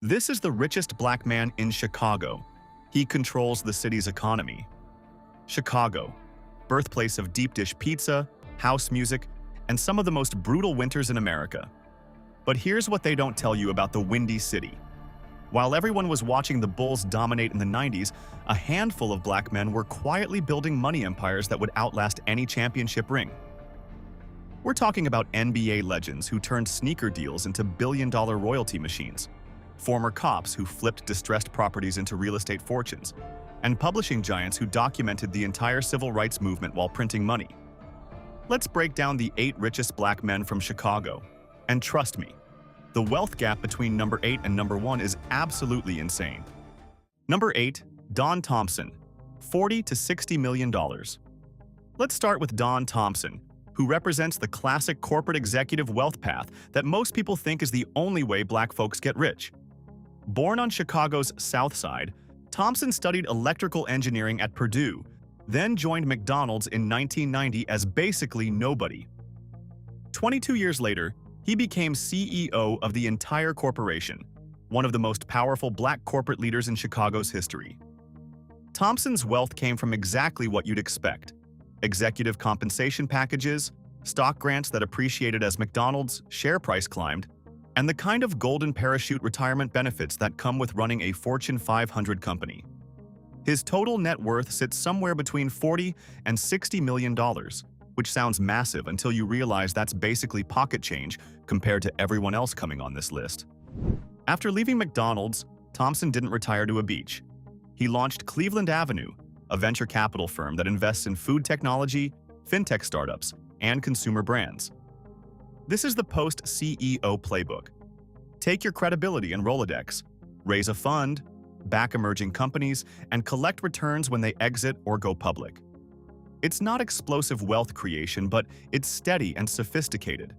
This is the richest black man in Chicago. He controls the city's economy. Chicago, birthplace of deep dish pizza, house music, and some of the most brutal winters in America. But here's what they don't tell you about the Windy City. While everyone was watching the Bulls dominate in the 90s, a handful of black men were quietly building money empires that would outlast any championship ring. We're talking about NBA legends who turned sneaker deals into billion-dollar royalty machines, former cops who flipped distressed properties into real estate fortunes, and publishing giants who documented the entire civil rights movement while printing money. Let's break down the 8 richest black men from Chicago. And trust me, the wealth gap between number 8 and number 1 is absolutely insane. Number 8, Don Thompson, $40 to $60 million. Let's start with Don Thompson, who represents the classic corporate executive wealth path that most people think is the only way black folks get rich. Born on Chicago's South Side, Thompson studied electrical engineering at Purdue, then joined McDonald's in 1990 as basically nobody. 22 years later, he became CEO of the entire corporation, one of the most powerful black corporate leaders in Chicago's history. Thompson's wealth came from exactly what you'd expect: executive compensation packages, stock grants that appreciated as McDonald's share price climbed, and the kind of golden parachute retirement benefits that come with running a Fortune 500 company. His total net worth sits somewhere between $40 and $60 million, which sounds massive until you realize that's basically pocket change compared to everyone else coming on this list. After leaving McDonald's, Thompson didn't retire to a beach. He launched Cleveland Avenue, a venture capital firm that invests in food technology, fintech startups, and consumer brands. This is the post-CEO playbook. Take your credibility and Rolodex, raise a fund, back emerging companies, and collect returns when they exit or go public. It's not explosive wealth creation, but it's steady and sophisticated.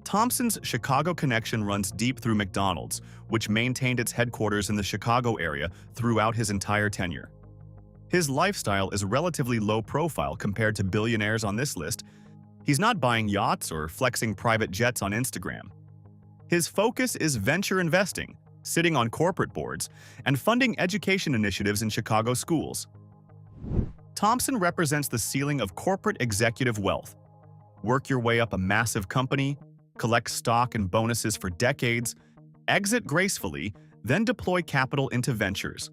Thompson's Chicago connection runs deep through McDonald's, which maintained its headquarters in the Chicago area throughout his entire tenure. His lifestyle is relatively low profile compared to billionaires on this list. He's not buying yachts or flexing private jets on Instagram. His focus is venture investing, sitting on corporate boards, and funding education initiatives in Chicago schools. Thompson represents the ceiling of corporate executive wealth. Work your way up a massive company, collect stock and bonuses for decades, exit gracefully, then deploy capital into ventures.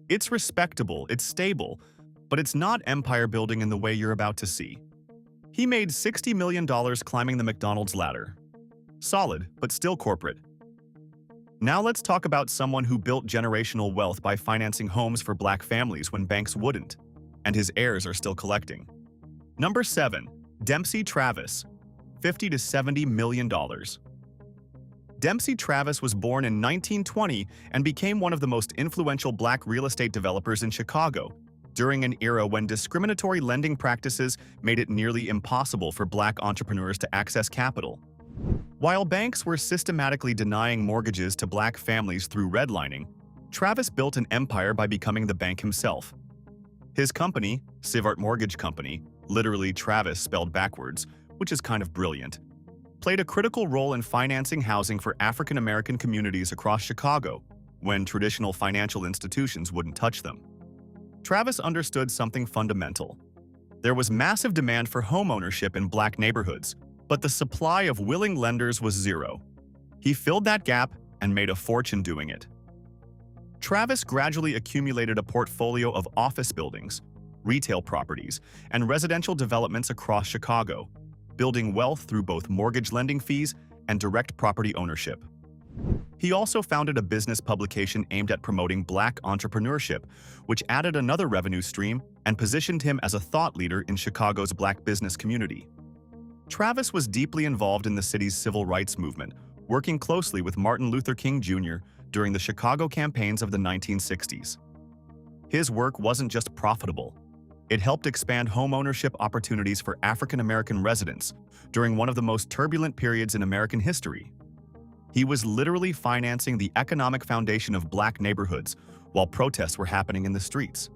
It's respectable, it's stable, but it's not empire building in the way you're about to see. He made $60 million climbing the McDonald's ladder. Solid, but still corporate. Now let's talk about someone who built generational wealth by financing homes for black families when banks wouldn't, and his heirs are still collecting. Number 7, Dempsey Travis, $50 to $70 million. Dempsey Travis was born in 1920 and became one of the most influential black real estate developers in Chicago, during an era when discriminatory lending practices made it nearly impossible for black entrepreneurs to access capital. While banks were systematically denying mortgages to black families through redlining, Travis built an empire by becoming the bank himself. His company, Sivart Mortgage Company, literally Travis spelled backwards, which is kind of brilliant, played a critical role in financing housing for African American communities across Chicago when traditional financial institutions wouldn't touch them. Travis understood something fundamental. There was massive demand for homeownership in black neighborhoods, but the supply of willing lenders was zero. He filled that gap and made a fortune doing it. Travis gradually accumulated a portfolio of office buildings, retail properties, and residential developments across Chicago, building wealth through both mortgage lending fees and direct property ownership. He also founded a business publication aimed at promoting black entrepreneurship, which added another revenue stream and positioned him as a thought leader in Chicago's black business community. Travis was deeply involved in the city's civil rights movement, working closely with Martin Luther King Jr. during the Chicago campaigns of the 1960s. His work wasn't just profitable. It helped expand homeownership opportunities for African American residents during one of the most turbulent periods in American history. He was literally financing the economic foundation of black neighborhoods while protests were happening in the streets.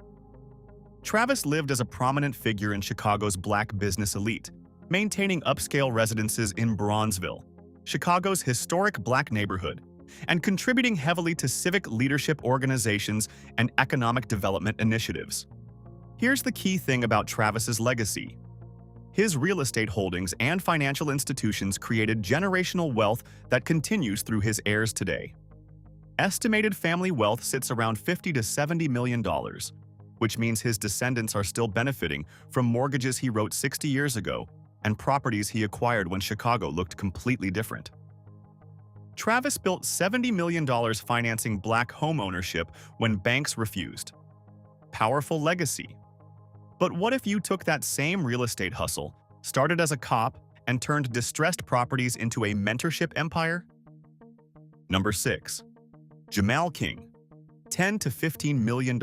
Travis lived as a prominent figure in Chicago's black business elite, maintaining upscale residences in Bronzeville, Chicago's historic black neighborhood, and contributing heavily to civic leadership organizations and economic development initiatives. Here's the key thing about Travis's legacy. His real estate holdings and financial institutions created generational wealth that continues through his heirs today. Estimated family wealth sits around $50 to $70 million, which means his descendants are still benefiting from mortgages he wrote 60 years ago and properties he acquired when Chicago looked completely different. Travis built $70 million financing black home ownership when banks refused. Powerful legacy. But what if you took that same real estate hustle, started as a cop, and turned distressed properties into a mentorship empire? Number 6. Jamal King, $10 to $15 million.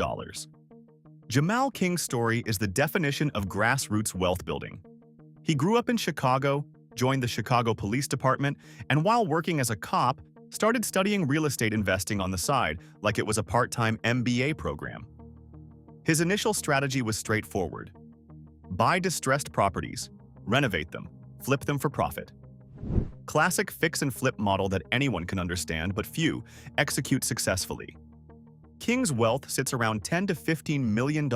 Jamal King's story is the definition of grassroots wealth building. He grew up in Chicago, joined the Chicago Police Department, and while working as a cop, started studying real estate investing on the side like it was a part-time MBA program. His initial strategy was straightforward. Buy distressed properties, renovate them, flip them for profit. Classic fix and flip model that anyone can understand, but few execute successfully. King's wealth sits around $10 to $15 million,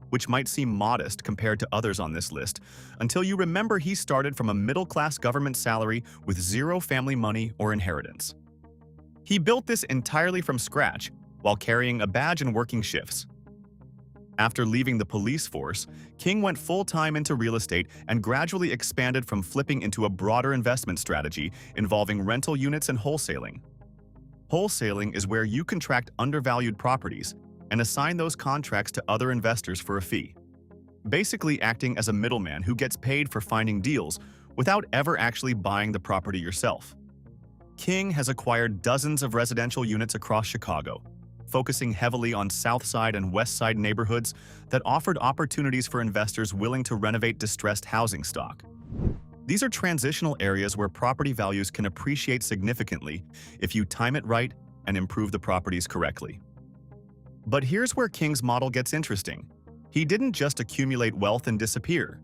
which might seem modest compared to others on this list, until you remember he started from a middle-class government salary with zero family money or inheritance. He built this entirely from scratch while carrying a badge and working shifts. After leaving the police force, King went full-time into real estate and gradually expanded from flipping into a broader investment strategy involving rental units and wholesaling. Wholesaling is where you contract undervalued properties and assign those contracts to other investors for a fee, basically acting as a middleman who gets paid for finding deals without ever actually buying the property yourself. King has acquired dozens of residential units across Chicago, focusing heavily on South Side and West Side neighborhoods that offered opportunities for investors willing to renovate distressed housing stock. These are transitional areas where property values can appreciate significantly if you time it right and improve the properties correctly. But here's where King's model gets interesting. He didn't just accumulate wealth and disappear.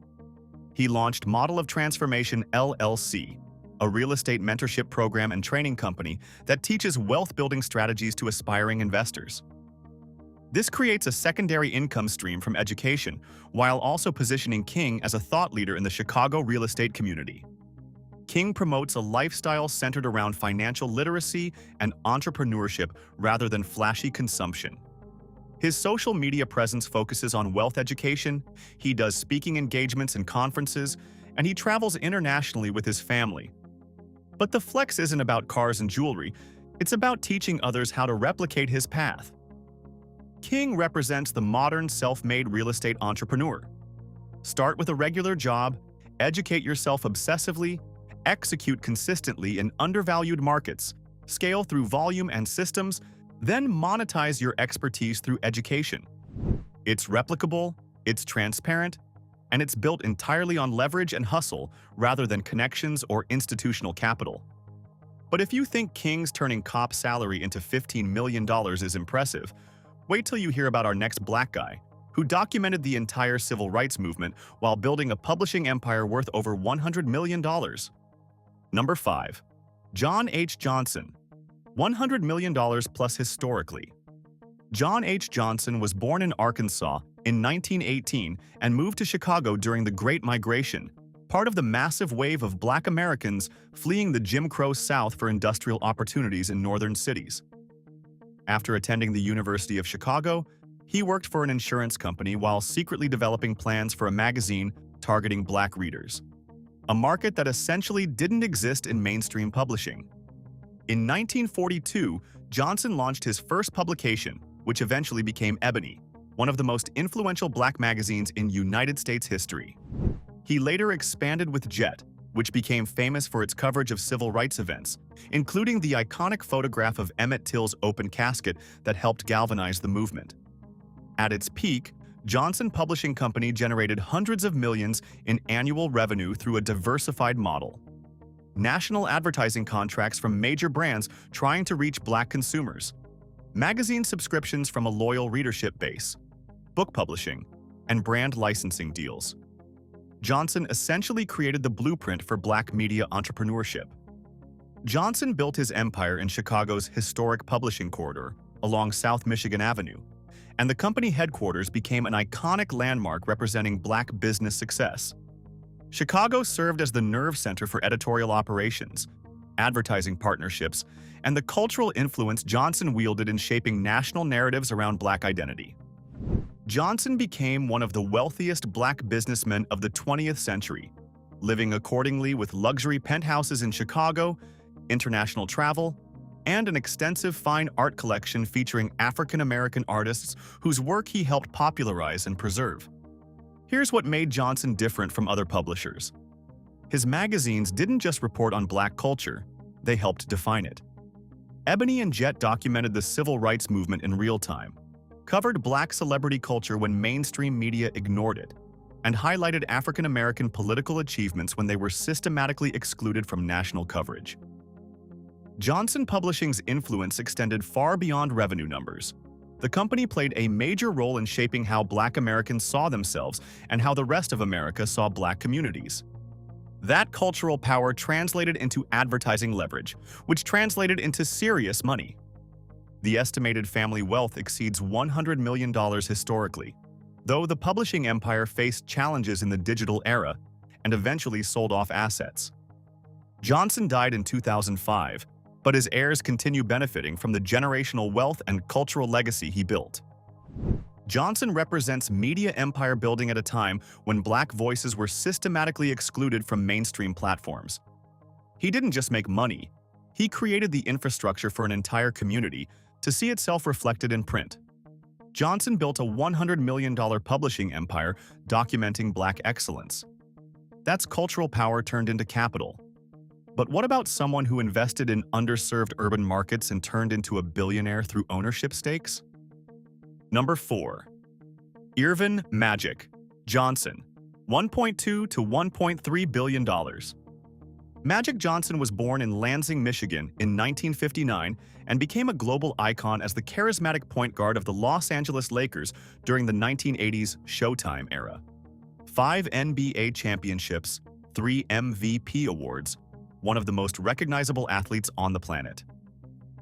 He launched Model of Transformation LLC, a real estate mentorship program and training company that teaches wealth-building strategies to aspiring investors. This creates a secondary income stream from education, while also positioning King as a thought leader in the Chicago real estate community. King promotes a lifestyle centered around financial literacy and entrepreneurship rather than flashy consumption. His social media presence focuses on wealth education, he does speaking engagements and conferences, and he travels internationally with his family. But the flex isn't about cars and jewelry, it's about teaching others how to replicate his path. King represents the modern self-made real estate entrepreneur. Start with a regular job, educate yourself obsessively, execute consistently in undervalued markets, scale through volume and systems, then monetize your expertise through education. It's replicable, it's transparent, and it's built entirely on leverage and hustle rather than connections or institutional capital. But if you think King's turning cop salary into $15 million is impressive, wait till you hear about our next black guy, who documented the entire civil rights movement while building a publishing empire worth over $100 million. Number 5. John H. Johnson, $100 million plus historically. John H. Johnson was born in Arkansas in 1918 and moved to Chicago during the Great Migration, part of the massive wave of Black Americans fleeing the Jim Crow South for industrial opportunities in northern cities. After attending the University of Chicago, he worked for an insurance company while secretly developing plans for a magazine targeting Black readers, a market that essentially didn't exist in mainstream publishing. In 1942, Johnson launched his first publication, which eventually became Ebony, one of the most influential Black magazines in United States history. He later expanded with Jet, which became famous for its coverage of civil rights events, including the iconic photograph of Emmett Till's open casket that helped galvanize the movement. At its peak, Johnson Publishing Company generated hundreds of millions in annual revenue through a diversified model. National advertising contracts from major brands trying to reach Black consumers, magazine subscriptions from a loyal readership base, book publishing, and brand licensing deals. Johnson essentially created the blueprint for Black media entrepreneurship. Johnson built his empire in Chicago's historic publishing corridor along South Michigan Avenue, and the company headquarters became an iconic landmark representing Black business success. Chicago served as the nerve center for editorial operations, advertising partnerships, and the cultural influence Johnson wielded in shaping national narratives around Black identity. Johnson became one of the wealthiest Black businessmen of the 20th century, living accordingly with luxury penthouses in Chicago, international travel, and an extensive fine art collection featuring African-American artists whose work he helped popularize and preserve. Here's what made Johnson different from other publishers. His magazines didn't just report on Black culture, they helped define it. Ebony and Jet documented the civil rights movement in real time, covered Black celebrity culture when mainstream media ignored it, and highlighted African-American political achievements when they were systematically excluded from national coverage. Johnson Publishing's influence extended far beyond revenue numbers. The company played a major role in shaping how Black Americans saw themselves and how the rest of America saw Black communities. That cultural power translated into advertising leverage, which translated into serious money. The estimated family wealth exceeds $100 million historically, though the publishing empire faced challenges in the digital era and eventually sold off assets. Johnson died in 2005, but his heirs continue benefiting from the generational wealth and cultural legacy he built. Johnson represents media empire building at a time when Black voices were systematically excluded from mainstream platforms. He didn't just make money, he created the infrastructure for an entire community to see itself reflected in print. Johnson built a $100 million publishing empire documenting Black excellence. That's cultural power turned into capital. But what about someone who invested in underserved urban markets and turned into a billionaire through ownership stakes? Number 4. Irvin Magic Johnson, $1.2 to $1.3 billion. Magic Johnson was born in Lansing, Michigan in 1959 and became a global icon as the charismatic point guard of the Los Angeles Lakers during the 1980s Showtime era. 5 NBA championships, 3 MVP awards, one of the most recognizable athletes on the planet.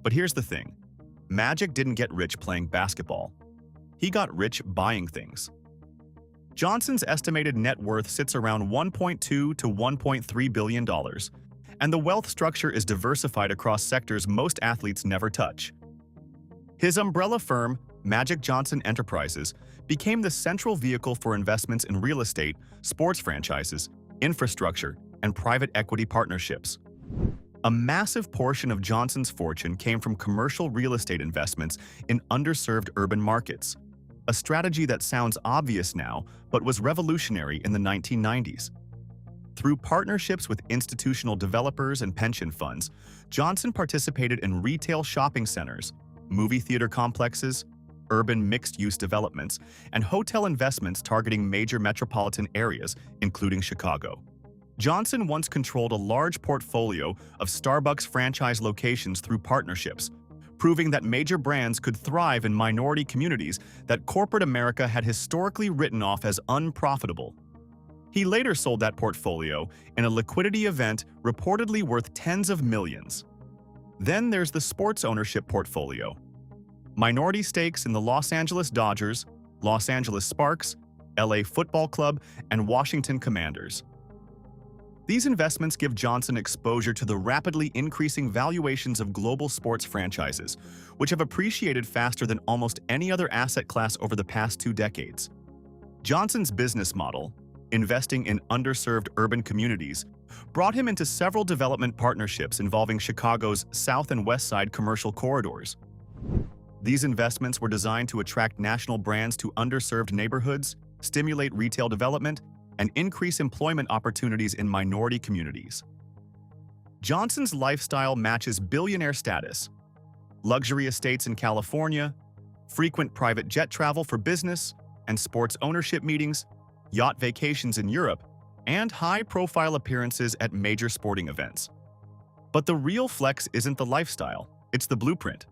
But here's the thing, Magic didn't get rich playing basketball. He got rich buying things. Johnson's estimated net worth sits around $1.2 to $1.3 billion, and the wealth structure is diversified across sectors most athletes never touch. His umbrella firm, Magic Johnson Enterprises, became the central vehicle for investments in real estate, sports franchises, infrastructure, and private equity partnerships. A massive portion of Johnson's fortune came from commercial real estate investments in underserved urban markets, a strategy that sounds obvious now but was revolutionary in the 1990s. Through partnerships with institutional developers and pension funds, Johnson participated in retail shopping centers, movie theater complexes, urban mixed-use developments, and hotel investments targeting major metropolitan areas, including Chicago. Johnson once controlled a large portfolio of Starbucks franchise locations through partnerships, proving that major brands could thrive in minority communities that corporate America had historically written off as unprofitable. He later sold that portfolio in a liquidity event reportedly worth tens of millions. Then there's the sports ownership portfolio. Minority stakes in the Los Angeles Dodgers, Los Angeles Sparks, LA Football Club, and Washington Commanders. These investments give Johnson exposure to the rapidly increasing valuations of global sports franchises, which have appreciated faster than almost any other asset class over the past 2 decades. Johnson's business model, investing in underserved urban communities, brought him into several development partnerships involving Chicago's South and West Side commercial corridors. These investments were designed to attract national brands to underserved neighborhoods, stimulate retail development, and increase employment opportunities in minority communities. Johnson's lifestyle matches billionaire status: luxury estates in California, frequent private jet travel for business and sports ownership meetings, yacht vacations in Europe, and high-profile appearances at major sporting events. But the real flex isn't the lifestyle, it's the blueprint.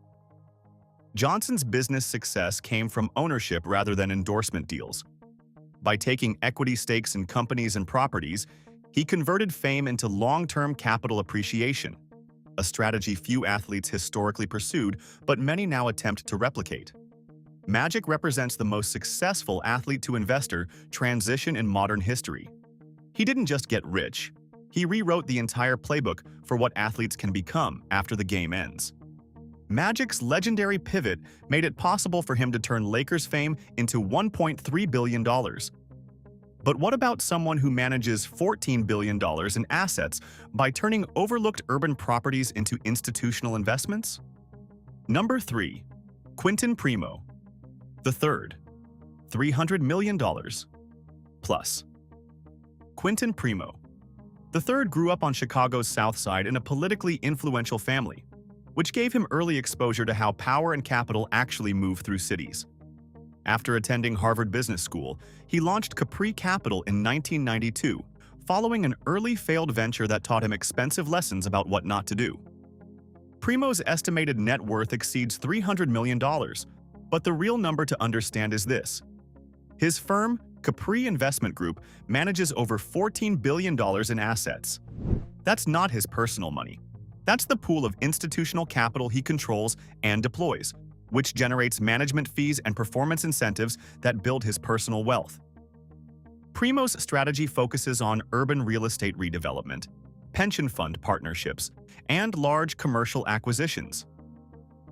Johnson's business success came from ownership rather than endorsement deals. By taking equity stakes in companies and properties, he converted fame into long-term capital appreciation, a strategy few athletes historically pursued, but many now attempt to replicate. Magic represents the most successful athlete-to-investor transition in modern history. He didn't just get rich. He rewrote the entire playbook for what athletes can become after the game ends. Magic's legendary pivot made it possible for him to turn Lakers fame into $1.3 billion. But what about someone who manages $14 billion in assets by turning overlooked urban properties into institutional investments? Number 3. Quinton Primo. The third. $300 million. Plus. Quinton Primo. The third grew up on Chicago's South Side in a politically influential family, which gave him early exposure to how power and capital actually move through cities. After attending Harvard Business School, he launched Capri Capital in 1992, following an early failed venture that taught him expensive lessons about what not to do. Primo's estimated net worth exceeds $300 million, but the real number to understand is this. His firm, Capri Investment Group, manages over $14 billion in assets. That's not his personal money. That's the pool of institutional capital he controls and deploys, which generates management fees and performance incentives that build his personal wealth. Primo's strategy focuses on urban real estate redevelopment, pension fund partnerships, and large commercial acquisitions.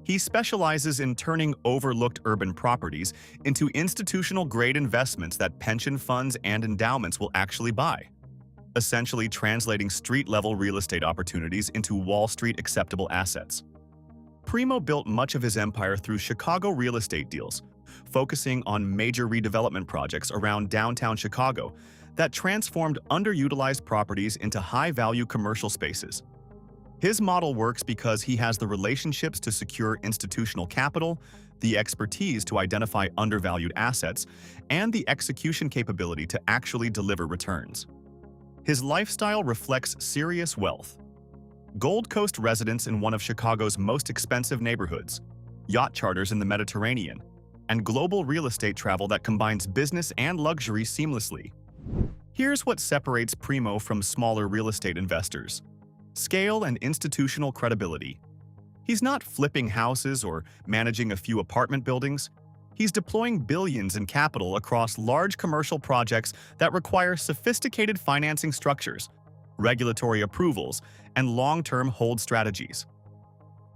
He specializes in turning overlooked urban properties into institutional-grade investments that pension funds and endowments will actually buy, essentially translating street-level real estate opportunities into Wall Street-acceptable assets. Primo built much of his empire through Chicago real estate deals, focusing on major redevelopment projects around downtown Chicago that transformed underutilized properties into high-value commercial spaces. His model works because he has the relationships to secure institutional capital, the expertise to identify undervalued assets, and the execution capability to actually deliver returns. His lifestyle reflects serious wealth. Gold Coast residence in one of Chicago's most expensive neighborhoods, yacht charters in the Mediterranean, and global real estate travel that combines business and luxury seamlessly. Here's what separates Primo from smaller real estate investors: scale and institutional credibility. He's not flipping houses or managing a few apartment buildings. He's deploying billions in capital across large commercial projects that require sophisticated financing structures, regulatory approvals, and long-term hold strategies.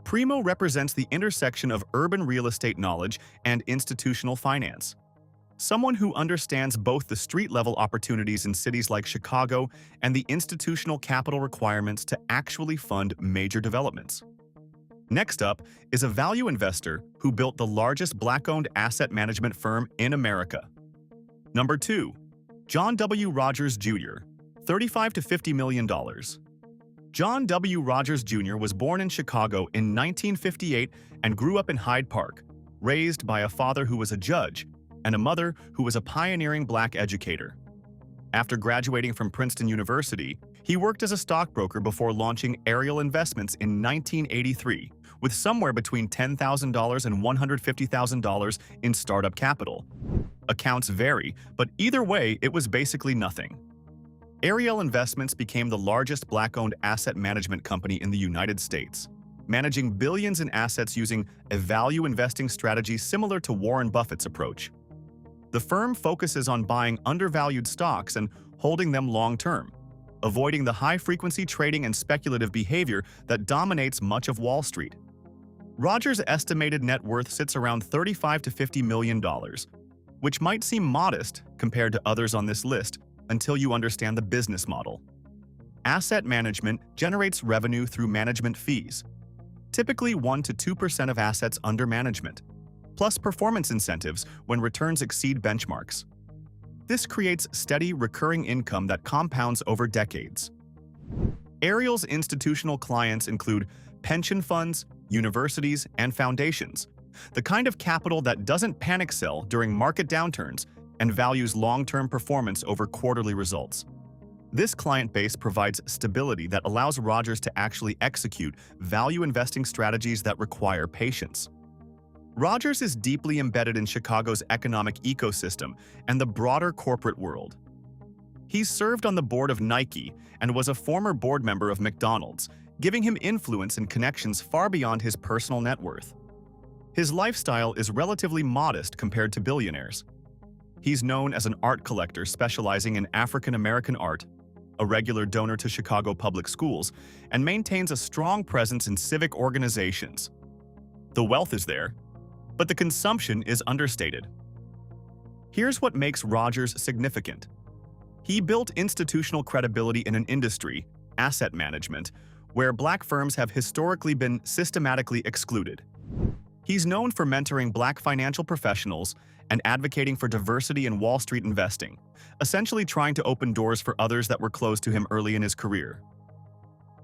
Primo represents the intersection of urban real estate knowledge and institutional finance. Someone who understands both the street-level opportunities in cities like Chicago and the institutional capital requirements to actually fund major developments. Next up is a value investor who built the largest Black-owned asset management firm in America. Number 2. John W. Rogers, Jr., $35 to $50 million. John W. Rogers, Jr. was born in Chicago in 1958 and grew up in Hyde Park, raised by a father who was a judge and a mother who was a pioneering Black educator. After graduating from Princeton University, he worked as a stockbroker before launching Ariel Investments in 1983, with somewhere between $10,000 and $150,000 in startup capital. Accounts vary, but either way, it was basically nothing. Ariel Investments became the largest Black-owned asset management company in the United States, managing billions in assets using a value investing strategy similar to Warren Buffett's approach. The firm focuses on buying undervalued stocks and holding them long-term, avoiding the high-frequency trading and speculative behavior that dominates much of Wall Street. Rogers' estimated net worth sits around $35 to $50 million, which might seem modest compared to others on this list until you understand the business model. Asset management generates revenue through management fees, typically 1 to 2% of assets under management, plus performance incentives when returns exceed benchmarks. This creates steady, recurring income that compounds over decades. Ariel's institutional clients include pension funds, universities, and foundations, the kind of capital that doesn't panic sell during market downturns and values long-term performance over quarterly results. This client base provides stability that allows Rogers to actually execute value investing strategies that require patience. Rogers is deeply embedded in Chicago's economic ecosystem and the broader corporate world. He's served on the board of Nike and was a former board member of McDonald's, giving him influence and connections far beyond his personal net worth. His lifestyle is relatively modest compared to billionaires. He's known as an art collector specializing in African American art, a regular donor to Chicago public schools, and maintains a strong presence in civic organizations. The wealth is there, but the consumption is understated. Here's what makes Rogers significant. He built institutional credibility in an industry, asset management, where Black firms have historically been systematically excluded. He's known for mentoring Black financial professionals and advocating for diversity in Wall Street investing, essentially trying to open doors for others that were closed to him early in his career.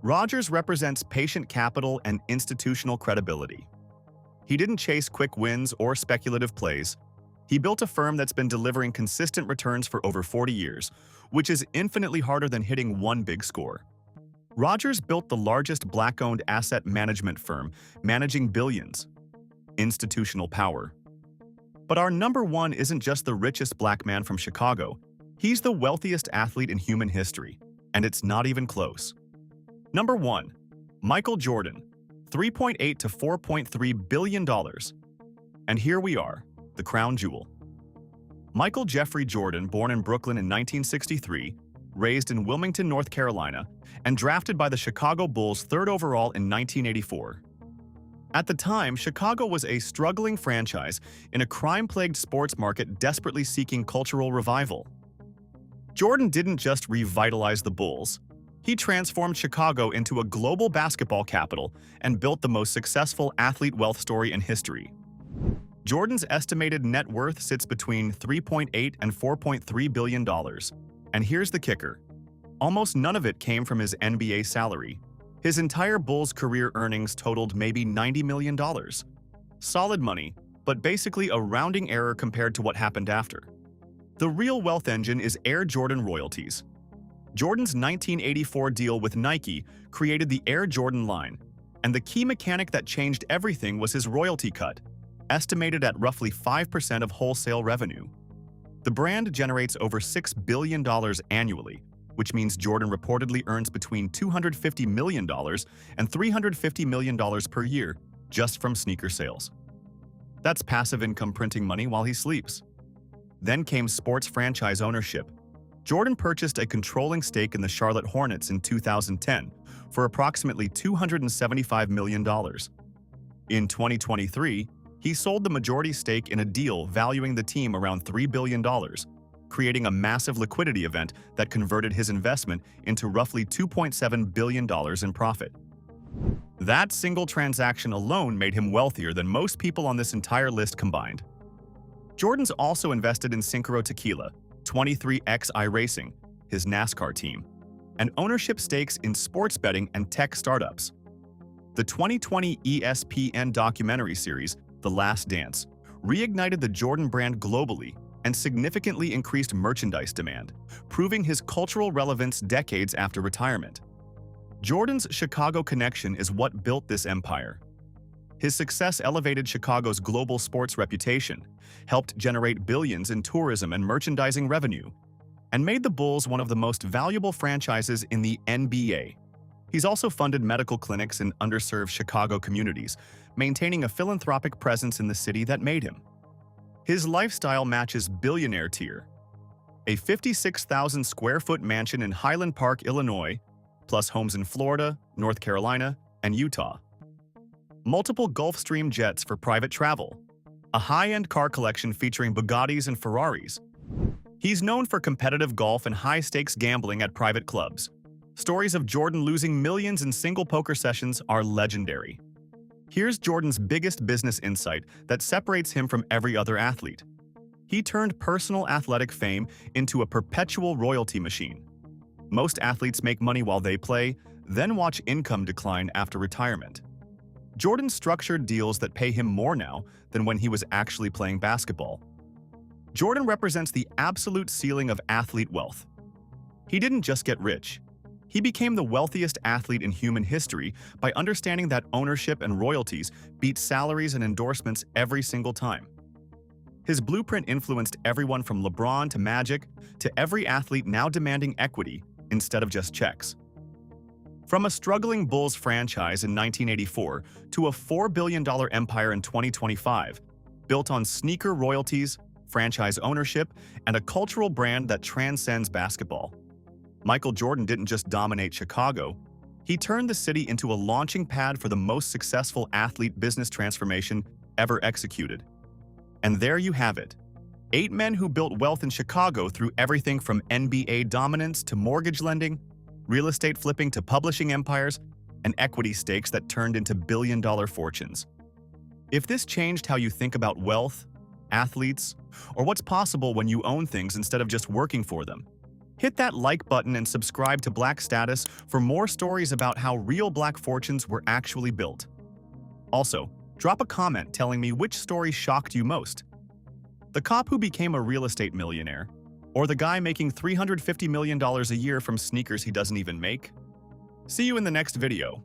Rogers represents patient capital and institutional credibility. He didn't chase quick wins or speculative plays. He built a firm that's been delivering consistent returns for over 40 years, which is infinitely harder than hitting one big score. Rogers built the largest Black-owned asset management firm, managing billions. Institutional power. But our number one isn't just the richest Black man from Chicago. He's the wealthiest athlete in human history, and it's not even close. Number 1. Michael Jordan, $3.8 to $4.3 billion. And here we are, the crown jewel. Michael Jeffrey Jordan, born in Brooklyn in 1963, raised in Wilmington, North Carolina, and drafted by the Chicago Bulls 3rd overall in 1984. At the time, Chicago was a struggling franchise in a crime-plagued sports market desperately seeking cultural revival. Jordan didn't just revitalize the Bulls. He transformed Chicago into a global basketball capital and built the most successful athlete wealth story in history. Jordan's estimated net worth sits between $3.8 and $4.3 billion. And here's the kicker. Almost none of it came from his NBA salary. His entire Bulls career earnings totaled maybe $90 million. Solid money, but basically a rounding error compared to what happened after. The real wealth engine is Air Jordan royalties. Jordan's 1984 deal with Nike created the Air Jordan line, and the key mechanic that changed everything was his royalty cut, estimated at roughly 5% of wholesale revenue. The brand generates over $6 billion annually, which means Jordan reportedly earns between $250 million and $350 million per year just from sneaker sales. That's passive income printing money while he sleeps. Then came sports franchise ownership. Jordan purchased a controlling stake in the Charlotte Hornets in 2010 for approximately $275 million. In 2023, he sold the majority stake in a deal valuing the team around $3 billion, creating a massive liquidity event that converted his investment into roughly $2.7 billion in profit. That single transaction alone made him wealthier than most people on this entire list combined. Jordan's also invested in Syncro Tequila, 23X iRacing, his NASCAR team, and ownership stakes in sports betting and tech startups. The 2020 ESPN documentary series, The Last Dance, reignited the Jordan brand globally and significantly increased merchandise demand, proving his cultural relevance decades after retirement. Jordan's Chicago connection is what built this empire. His success elevated Chicago's global sports reputation, helped generate billions in tourism and merchandising revenue, and made the Bulls one of the most valuable franchises in the NBA. He's also funded medical clinics in underserved Chicago communities, maintaining a philanthropic presence in the city that made him. His lifestyle matches billionaire tier. A 56,000 square foot mansion in Highland Park, Illinois, plus homes in Florida, North Carolina, and Utah. Multiple Gulfstream jets for private travel. A high-end car collection featuring Bugattis and Ferraris. He's known for competitive golf and high-stakes gambling at private clubs. Stories of Jordan losing millions in single poker sessions are legendary. Here's Jordan's biggest business insight that separates him from every other athlete. He turned personal athletic fame into a perpetual royalty machine. Most athletes make money while they play, then watch income decline after retirement. Jordan structured deals that pay him more now than when he was actually playing basketball. Jordan represents the absolute ceiling of athlete wealth. He didn't just get rich. He became the wealthiest athlete in human history by understanding that ownership and royalties beat salaries and endorsements every single time. His blueprint influenced everyone from LeBron to Magic to every athlete now demanding equity instead of just checks. From a struggling Bulls franchise in 1984 to a $4 billion empire in 2025, built on sneaker royalties, franchise ownership, and a cultural brand that transcends basketball. Michael Jordan didn't just dominate Chicago, he turned the city into a launching pad for the most successful athlete business transformation ever executed. And there you have it. 8 men who built wealth in Chicago through everything from NBA dominance to mortgage lending, real estate flipping to publishing empires, and equity stakes that turned into billion-dollar fortunes. If this changed how you think about wealth, athletes, or what's possible when you own things instead of just working for them, hit that like button and subscribe to Black Status for more stories about how real Black fortunes were actually built. Also, drop a comment telling me which story shocked you most. The cop who became a real estate millionaire, or the guy making $350 million a year from sneakers he doesn't even make? See you in the next video.